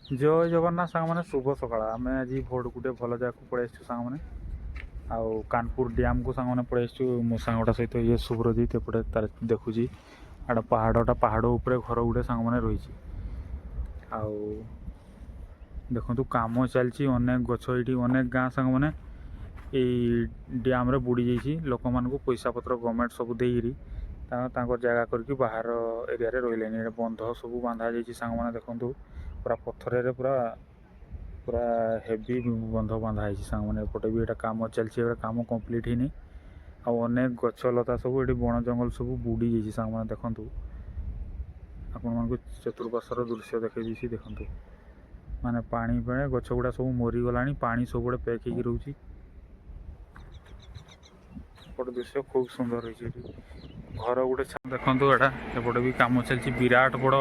जय जगन्नाथ सांग मैंने शुभ सकाळ आम आज भोट गोटे भल जगह पड़े सांग मैंने आउ कानपुर डैम को सांग मैंने पड़े मो सांगटा सहित ये शुभ्रजित एपटे तार देखुची आड़ पहाड़ उपरे घर गोटे सांग मैंने रही आउ देखु कम चलती अनेक गछ ये अनेक गाँ सांग मैंने डैम रे बुड़ी जाइए लोक मान पैसा पत्र गवर्नमेंट सब देरी जगह करके बाहर एरिया रही बंध सब बांधा जाइए सांग मैंने देखु पूरा पत्थर पूरा पूरा हेवी बंध बांधा है सांग मैंने एपटे भी कम चलती कम कंप्लीट ही नहीं अनेक गछ लता सब ये बण जंगल सब बुड़ी जाइए सांग मैंने देखु आपण चतुर्पार्श्वर दृश्य देखी देखु माने पानी पे गछ गुड़ा सब मरीगला पानी सब गुड़े पैक हो रोचे दृश्य खूब सुंदर रही घर गोटे देखु एपटे भी कम चलती विराट बड़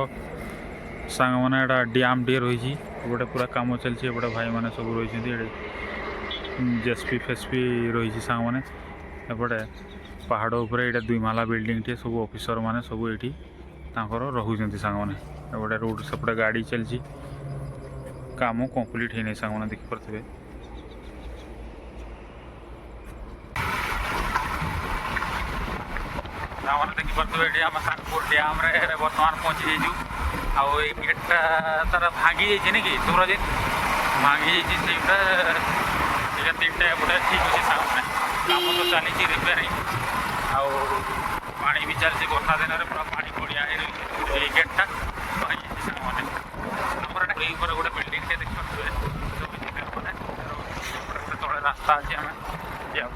सांग मैंने एटा डैम टे रही गोटे पूरा कम चलती एपटे भाई मैंने सब रही जेएसपी फेसपी रही सांग मैंने एपटे पहाड़ उपर ये 2 माला बिल्डिंग टे सब ऑफिसर मैंने सब ये रोच सांग मैंने एपटे रोड सेपटे गाड़ी चलती काम कंप्लीट ही नहीं सांग मैंने देखिपे देखिपे ये आम कानपुर डैम रे बर्तमान पहुँची जाइए आउ गेटा तार भांगी जाइए कि सूरजित भांगी जाइए 3टा एपटे ठीक अच्छे सांग मैंने कम तो चली रिपेयरिंग आउ पानी भी चलती वर्षा दिन में पूरा पानी पड़िया ये गेटा भांगी सांग मैंने गोटे बिल्डिंग टे देखिए तले रास्ता अच्छे आम